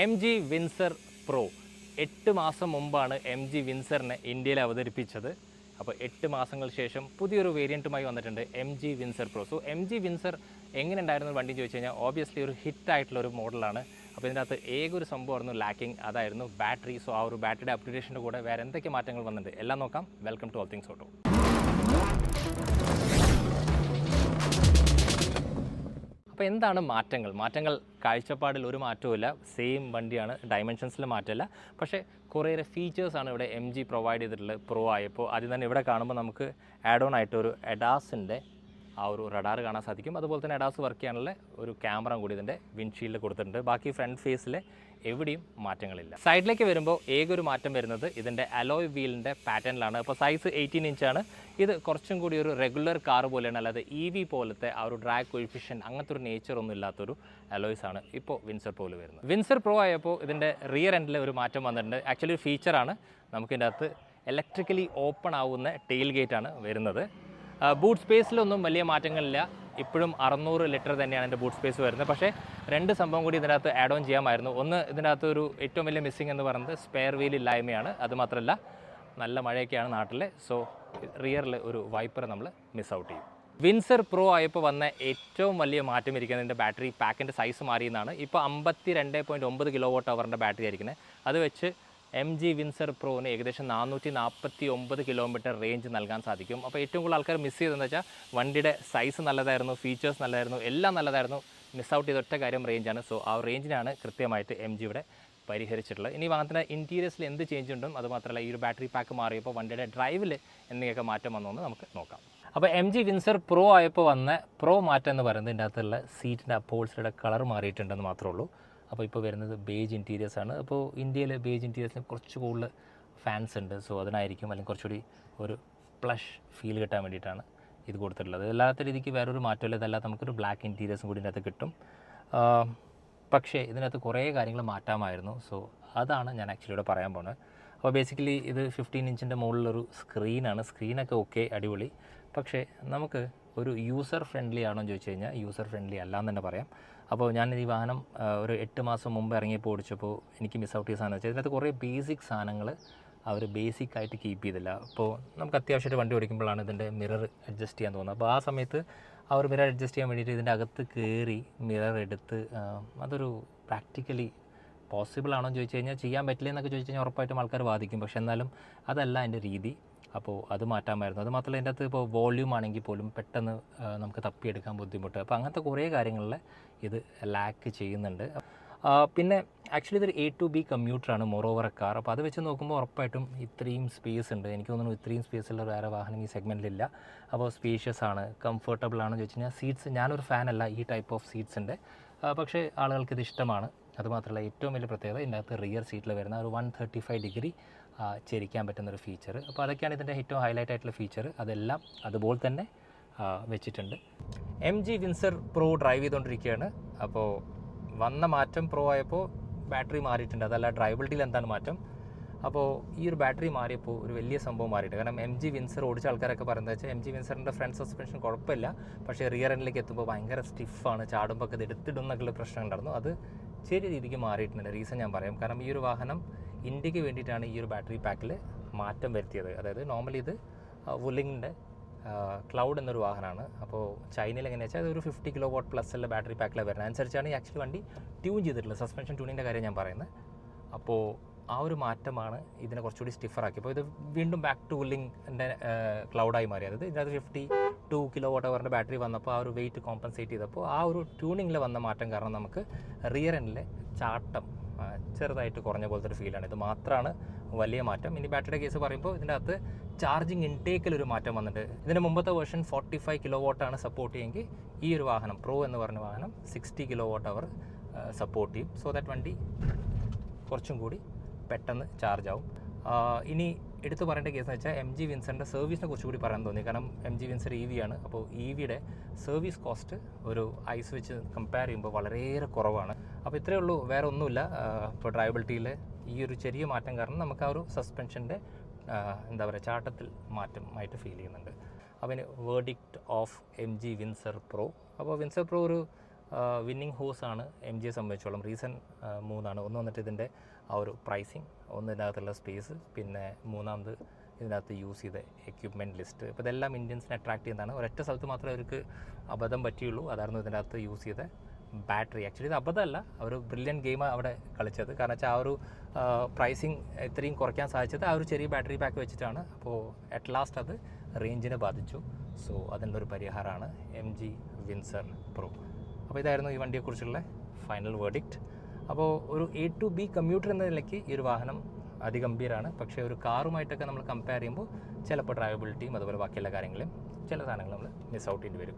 MG Windsor Pro 8 മാസം മുമ്പാണ് MG വിൻസറിനെ ഇന്ത്യയിൽ അവതരിപ്പിച്ചത്. അപ്പോൾ 8 മാസങ്ങൾക്ക് ശേഷം പുതിയൊരു വേരിയൻറ്റുമായി വന്നിട്ടുണ്ട് MG Windsor Pro. So MG Windsor എങ്ങനെ ഉണ്ടായിരുന്നു വണ്ടി ചോദിച്ചു കഴിഞ്ഞാൽ ഓബിയസ്ലി ഒരു ഹിറ്റായിട്ടുള്ള ഒരു മോഡലാണ്. അപ്പോൾ ഇതിൻ്റെ അകത്ത് ഏകൊരു സംഭവമായിരുന്നു ലാക്കിംഗ്, അതായിരുന്നു ബാറ്ററി. സോ ആ ഒരു ബാറ്ററിയുടെ അപ്ഗ്രേഡേഷൻ്റെ കൂടെ വേറെ എന്തൊക്കെ മാറ്റങ്ങൾ വന്നിട്ടുണ്ട് എല്ലാം നോക്കാം. Welcome to all things auto. അപ്പോൾ എന്താണ് മാറ്റങ്ങൾ കാഴ്ചപ്പാടിൽ ഒരു മാറ്റവുമില്ല, സെയിം വണ്ടിയാണ്, ഡയമെൻഷൻസിൽ മാറ്റമില്ല. പക്ഷേ കുറേയേറെ ഫീച്ചേഴ്സാണ് ഇവിടെ MG പ്രൊവൈഡ് ചെയ്തിട്ടുള്ളത് പ്രോ ആയപ്പോൾ. ആദ്യം തന്നെ ഇവിടെ കാണുമ്പോൾ നമുക്ക് ആഡ് ഓൺ ആയിട്ട് ഒരു എഡാസിൻ്റെ ആ ഒരു റഡാർ കാണാൻ സാധിക്കും. അതുപോലെ തന്നെ എഡാസ് വർക്ക് ചെയ്യാനുള്ള ഒരു ക്യാമറ കൂടി ഇതിൻ്റെ വിൻഷീൽഡിൽ കൊടുത്തിട്ടുണ്ട്. ബാക്കി ഫ്രണ്ട് ഫേസിൽ എവിടെയും മാറ്റങ്ങളില്ല. സൈഡിലേക്ക് വരുമ്പോൾ ഏകൊരു മാറ്റം വരുന്നത് ഇതിൻ്റെ അലോയ് വീലിൻ്റെ പാറ്റേണിലാണ്. അപ്പോൾ സൈസ് 18 ഇഞ്ചാണ്. ഇത് കുറച്ചും കൂടി ഒരു റെഗുലർ കാർ പോലെയാണ്, അല്ലാതെ EV പോലത്തെ ആ ഒരു ഡ്രാഗ് കോയിഫിഷ്യൻറ്റ് അങ്ങനത്തെ ഒരു നേച്ചർ ഒന്നും ഇല്ലാത്തൊരു അലോയ്സ് ആണ് ഇപ്പോൾ വിൻസർ പ്രോയിൽ വരുന്നത്. വിൻസർ പ്രോ ആയപ്പോൾ ഇതിൻ്റെ റിയർ എൻഡിൽ ഒരു മാറ്റം വന്നിട്ടുണ്ട്. ആക്ച്വലി ഒരു ഫീച്ചറാണ്. നമുക്കിതിൻ്റെ അകത്ത് ഇലക്ട്രിക്കലി ഓപ്പൺ ആവുന്ന ടെയിൽ ഗേറ്റാണ് വരുന്നത്. ബൂട്ട് സ്പേസിലൊന്നും വലിയ മാറ്റങ്ങളില്ല. ഇപ്പോഴും 600 ലിറ്റർ തന്നെയാണ് എൻ്റെ ബൂട്ട് സ്പേസ് വരുന്നത്. പക്ഷേ രണ്ട് സംഭവം കൂടി ഇതിനകത്ത് ആഡ് ഓൺ ചെയ്യാമായിരുന്നു. ഒന്ന്, ഇതിനകത്ത് ഒരു ഏറ്റവും വലിയ മിസ്സിങ് എന്ന് പറയുന്നത് സ്പെയർ വീൽ ഇല്ലായ്മയാണ്. അതുമാത്രമല്ല നല്ല മഴയൊക്കെയാണ് നാട്ടിൽ. സോ റിയറിൽ ഒരു വൈപ്പർ നമ്മൾ മിസ് ഔട്ട് ചെയ്യും. വിൻസർ പ്രോ ആയപ്പോൾ വന്ന ഏറ്റവും വലിയ മാറ്റം ഇരിക്കുന്നതിൻ്റെ ബാറ്ററി പാക്കിൻ്റെ സൈസ് മാറിയെന്നാണ്. ഇപ്പോൾ 52.9 kWh ബാറ്ററി ആയിരിക്കുന്നത്. അത് വെച്ച് MG വിൻസർ പ്രോന് ഏകദേശം 449 കിലോമീറ്റർ റേഞ്ച് നൽകാൻ സാധിക്കും. അപ്പോൾ ഏറ്റവും കൂടുതൽ ആൾക്കാർ മിസ് ചെയ്തതെന്ന് വെച്ചാൽ വണ്ടിയുടെ സൈസ് നല്ലതായിരുന്നു, ഫീച്ചേഴ്സ് നല്ലതായിരുന്നു, എല്ലാം നല്ലതായിരുന്നു. മിസ് ഔട്ട് ചെയ്ത ഒറ്റ കാര്യം റേഞ്ചാണ്. സോ ആ റേഞ്ചിനാണ് കൃത്യമായിട്ട് MG ഇവിടെ പരിഹരിച്ചിട്ടുള്ളത്. ഇനി വാഹനത്തിൻ്റെ ഇൻറ്റീരിയേഴ്സിൽ എന്ത് ചേഞ്ച് ഉണ്ടും, അതുമാത്രമല്ല ഈ ഒരു ബാറ്ററി പാക്ക് മാറിയപ്പോൾ വണ്ടിയുടെ ഡ്രൈവിൽ എന്തെങ്കിലുമൊക്കെ മാറ്റം വന്നു എന്ന് നമുക്ക് നോക്കാം. അപ്പോൾ MG വിൻസർ പ്രോ ആയപ്പോൾ വന്ന പ്രോ മാറ്റം എന്ന് പറയുന്നത് ഇതിൻ്റെ അകത്തുള്ള സീറ്റിൻ്റെ അപ്പോൾസ്റ്ററിയുടെ കളർ മാറിയിട്ടുണ്ടെന്ന് മാത്രമേ ഉള്ളൂ. അപ്പോൾ ഇപ്പോൾ വരുന്നത് ബേജ് ഇൻറ്റീരിയേഴ്സ് ആണ്. അപ്പോൾ ഇന്ത്യയിൽ ബേജ് ഇൻറ്റീരിയേഴ്സിന് കുറച്ച് കൂടുതൽ ഫാൻസ് ഉണ്ട്. സോ അതിനായിരിക്കും, അല്ലെങ്കിൽ കുറച്ചുകൂടി ഒരു പ്ലഷ് ഫീൽ കിട്ടാൻ വേണ്ടിയിട്ടാണ് ഇത് കൊടുത്തിട്ടുള്ളത്. അല്ലാത്ത രീതിക്ക് വേറൊരു മാറ്റമില്ല. ഇതല്ലാതെ നമുക്കൊരു ബ്ലാക്ക് ഇൻറ്റീരിയേഴ്സും കൂടി ഇതിനകത്ത് കിട്ടും. പക്ഷേ ഇതിനകത്ത് കുറേ കാര്യങ്ങൾ മാറ്റാമായിരുന്നു. സോ അതാണ് ഞാൻ ആക്ച്വലി ഇവിടെ പറയാൻ പോകുന്നത്. അപ്പോൾ ബേസിക്കലി ഇത് 15 ഇഞ്ചിൻ്റെ മുകളിലൊരു സ്ക്രീനാണ്. സ്ക്രീനൊക്കെ ഓക്കെ, അടിപൊളി. പക്ഷേ നമുക്ക് ഒരു യൂസർ ഫ്രണ്ട്ലി ആണോ എന്ന് ചോദിച്ചു കഴിഞ്ഞാൽ യൂസർ ഫ്രണ്ട്ലി അല്ലാന്ന് തന്നെ പറയാം. അപ്പോൾ ഞാൻ ഈ വാഹനം ഒരു 8 മാസം മുമ്പ് ഇറങ്ങിയപ്പോൾ ഓടിച്ചപ്പോൾ എനിക്ക് മിസ് ഔട്ട് ചെയ്ത സാധനം വെച്ചാൽ ഇതിനകത്ത് കുറേ ബേസിക് സാധനങ്ങൾ അവർ ബേസിക്കായിട്ട് കീപ്പ് ചെയ്തില്ല. അപ്പോൾ നമുക്ക് അത്യാവശ്യമായിട്ട് വണ്ടി ഓടിക്കുമ്പോഴാണ് ഇതിൻ്റെ മിറർ അഡ്ജസ്റ്റ് ചെയ്യാൻ തോന്നുന്നത്. അപ്പോൾ ആ സമയത്ത് ആ ഒരു മിറർ അഡ്ജസ്റ്റ് ചെയ്യാൻ വേണ്ടിയിട്ട് ഇതിൻ്റെ അകത്ത് കയറി മിറർ എടുത്ത് അതൊരു പ്രാക്ടിക്കലി പോസിബിൾ ആണോ എന്ന് ചോദിച്ചു കഴിഞ്ഞാൽ ചെയ്യാൻ പറ്റില്ല എന്നൊക്കെ ചോദിച്ചു കഴിഞ്ഞാൽ ഉറപ്പായിട്ടും ആൾക്കാർ വാദിക്കും. പക്ഷേ എന്നാലും അതല്ല എൻ്റെ രീതി. അപ്പോൾ അത് മാറ്റാമായിരുന്നു. അത് മാത്രമല്ല ഇതിൻ്റെ അകത്ത് ഇപ്പോൾ വോള്യൂം ആണെങ്കിൽ പോലും പെട്ടെന്ന് നമുക്ക് തപ്പിയെടുക്കാൻ ബുദ്ധിമുട്ട്. അപ്പോൾ അങ്ങനത്തെ കുറേ കാര്യങ്ങളിൽ ഇത് ലാക്ക് ചെയ്യുന്നുണ്ട്. പിന്നെ ആക്ച്വലി ഇതൊരു A to B കമ്മ്യൂട്ടറാണ്, മോറോവർ കാർ. അപ്പോൾ അത് വെച്ച് നോക്കുമ്പോൾ ഉറപ്പായിട്ടും ഇത്രയും സ്പേസ് ഉണ്ട്. എനിക്ക് തോന്നുന്നു ഇത്രയും സ്പേസുള്ള വേറെ വാഹനം ഈ സെഗ്മെൻറ്റിലില്ല. അപ്പോൾ സ്പേഷ്യസ് ആണ്, കംഫർട്ടബിൾ ആണെന്ന് ചോദിച്ചു കഴിഞ്ഞാൽ സീറ്റ്സ്, ഞാനൊരു ഫാനല്ല ഈ ടൈപ്പ് ഓഫ് സീറ്റ്സിൻ്റെ. പക്ഷേ ആളുകൾക്ക് ഇത് ഇഷ്ടമാണ്. അതുമാത്രമല്ല ഏറ്റവും വലിയ പ്രത്യേകത ഇതിൻ്റെ അകത്ത് റിയർ സീറ്റിൽ വരുന്ന ഒരു 135 ഡിഗ്രി ചെരിക്കാൻ പറ്റുന്നൊരു ഫീച്ചർ. അപ്പോൾ അതൊക്കെയാണ് ഇതിൻ്റെ ഏറ്റവും ഹൈലൈറ്റ് ആയിട്ടുള്ള ഫീച്ചർ. അതെല്ലാം അതുപോലെ തന്നെ വെച്ചിട്ടുണ്ട്. MG വിൻസർ പ്രോ ഡ്രൈവ് ചെയ്തുകൊണ്ടിരിക്കുകയാണ്. അപ്പോൾ വന്ന മാറ്റം പ്രോ ആയപ്പോൾ ബാറ്ററി മാറിയിട്ടുണ്ട്. അതല്ല ഡ്രൈവബിലിറ്റിയിൽ എന്താണ് മാറ്റം. അപ്പോൾ ഈ ഒരു ബാറ്ററി മാറിയപ്പോൾ ഒരു വലിയ സംഭവം മാറിയിട്ട്. കാരണം MG വിൻസർ ഓടിച്ച ആൾക്കാരൊക്കെ പറയുന്നത് വെച്ചാൽ MG വിൻസറിൻ്റെ ഫ്രണ്ട് സസ്പെൻഷൻ കുഴപ്പമില്ല, പക്ഷേ റിയർ എൻഡിലേക്ക് എത്തുമ്പോൾ ഭയങ്കര സ്റ്റിഫാണ്, ചാടുമ്പോൾ ഒക്കെ ഇത് എടുത്തിടും എന്നൊക്കെയുള്ള പ്രശ്നം ഉണ്ടായിരുന്നു. അത് ചെറിയ രീതിക്ക് മാറിയിട്ടുണ്ട്. റീസൺ ഞാൻ പറയാം. കാരണം ഈ ഒരു വാഹനം ഇന്ത്യക്ക് വേണ്ടിയിട്ടാണ് ഈ ഒരു ബാറ്ററി പാക്കിൽ മാറ്റം വരുത്തിയത്. അതായത് നോർമലി ഇത് വുലിങ്ങിൻ്റെ ക്ലൗഡ് എന്നൊരു വാഹനമാണ്. അപ്പോൾ ചൈനയിൽ എങ്ങനെയാ വെച്ചാൽ അതൊരു 50 kW പ്ലസ് ഉള്ള ബാറ്ററി പാക്കിലാണ് വരുന്നത്. അനുസരിച്ചാണ് ഈ ആക്ച്വലി വണ്ടി ട്യൂൺ ചെയ്തിട്ടുള്ളത്. സസ്പെൻഷൻ ട്യൂണിൻ്റെ കാര്യം ഞാൻ പറയുന്നത്. അപ്പോൾ ആ ഒരു മാറ്റമാണ് ഇതിനെ കുറച്ചുകൂടി സ്റ്റിഫറാക്കി. അപ്പോൾ ഇത് വീണ്ടും ബാക്ക് ടു വുലിങ്ങിൻ്റെ ക്ലൗഡായി മാറിയത്. ഇതിനകത്ത് 52 kWh ബാറ്ററി വന്നപ്പോൾ ആ ഒരു വെയിറ്റ് കോമ്പൻസേറ്റ് ചെയ്തപ്പോൾ ആ ഒരു ട്യൂണിങ്ങിൽ വന്ന മാറ്റം കാരണം നമുക്ക് റിയർ എൻഡിലെ ചാട്ടം ചെറുതായിട്ട് കുറഞ്ഞ പോലത്തെ ഒരു ഫീലാണ്. ഇത് മാത്രമാണ് വലിയ മാറ്റം. ഇനി ബാറ്ററിയുടെ കേസ് പറയുമ്പോൾ ഇതിൻ്റെ അകത്ത് ചാർജിങ് ഇൻടേക്കിലൊരു മാറ്റം വന്നിട്ട് ഇതിൻ്റെ മുമ്പത്തെ വേർഷൻ 45 kW സപ്പോർട്ട് ചെയ്യുമെങ്കിൽ ഈ ഒരു വാഹനം പ്രോ എന്ന് പറഞ്ഞ വാഹനം 60 kWh സപ്പോർട്ട് ചെയ്യും. സോ ദാറ്റ് വണ്ടി കുറച്ചും കൂടി പെട്ടെന്ന് ചാർജ് ആവും. ഇനി എടുത്തു പറയേണ്ട കേസ് എന്ന് വെച്ചാൽ MG വിൻസറിൻ്റെ സർവീസിനെ കുറച്ചുകൂടി പറയാൻ തോന്നി. കാരണം MG വിൻസർ EV ആണ്. അപ്പോൾ EVയുടെ സർവീസ് കോസ്റ്റ് ഒരു ഐസ് വെച്ച് കമ്പയർ ചെയ്യുമ്പോൾ വളരെയേറെ കുറവാണ്. അപ്പോൾ ഇത്രയേ ഉള്ളൂ, വേറെ ഒന്നുമില്ല. ഇപ്പോൾ ഡ്രൈവബിലിറ്റിയിൽ ഈ ഒരു ചെറിയ മാറ്റം കാരണം നമുക്ക് ആ ഒരു സസ്പെൻഷൻ്റെ എന്താ പറയുക ചാട്ടത്തിൽ മാറ്റമായിട്ട് ഫീൽ ചെയ്യുന്നുണ്ട്. അപ്പോൾ ഇനി verdict of MG Windsor pro. അപ്പോൾ വിൻസർ പ്രോ ഒരു വിന്നിങ് ഹോസാണ് എം ജിയെ സംബന്ധിച്ചോളം. റീസൺ മൂന്നാണ്. ഒന്ന് വന്നിട്ട് ഇതിൻ്റെ ആ ഒരു പ്രൈസിങ്, ഒന്ന് ഇതിനകത്തുള്ള സ്പേസ്, പിന്നെ മൂന്നാമത് ഇതിനകത്ത് യൂസ് ചെയ്ത എക്യുപ്മെൻറ്റ് ലിസ്റ്റ്. അപ്പോൾ ഇതെല്ലാം ഇന്ത്യൻസിനെ അട്രാക്ട് ചെയ്യുന്നതാണ്. ഒരൊറ്റ സ്ഥലത്ത് മാത്രമേ അവർക്ക് അബദ്ധം പറ്റിയുള്ളൂ, അതായിരുന്നു ഇതിനകത്ത് യൂസ് ചെയ്ത ബാറ്ററി. ആക്ച്വലി ഇത് അബദ്ധമല്ല, ഒരു ബ്രില്യൻ ഗെയിമാണ് അവിടെ കളിച്ചത്. കാരണം വെച്ചാൽ ആ ഒരു പ്രൈസിങ് ഇത്രയും കുറയ്ക്കാൻ സാധിച്ചത് ആ ഒരു ചെറിയ ബാറ്ററി പാക്ക് വെച്ചിട്ടാണ്. അപ്പോൾ അറ്റ് ലാസ്റ്റ് അത് റേഞ്ചിനെ ബാധിച്ചു. സോ അതിനുള്ളൊരു പരിഹാരമാണ് MG വിൻസർ പ്രോ. അപ്പോൾ ഇതായിരുന്നു ഈ വണ്ടിയെക്കുറിച്ചുള്ള ഫൈനൽ വേർഡിക്റ്റ്. അപ്പോൾ ഒരു A to B കമ്മ്യൂട്ടർ എന്ന നിലയ്ക്ക് ഈ ഒരു വാഹനം അതിഗംഭീരമാണ്. പക്ഷേ ഒരു കാറുമായിട്ടൊക്കെ നമ്മൾ കമ്പയർ ചെയ്യുമ്പോൾ ചിലപ്പോൾ ഡ്രൈവബിലിറ്റിയും അതുപോലെ ബാക്കിയുള്ള കാര്യങ്ങളും ചില സാധനങ്ങൾ നമ്മൾ മിസ് ഔട്ട് ചെയ്യേണ്ടി വരും.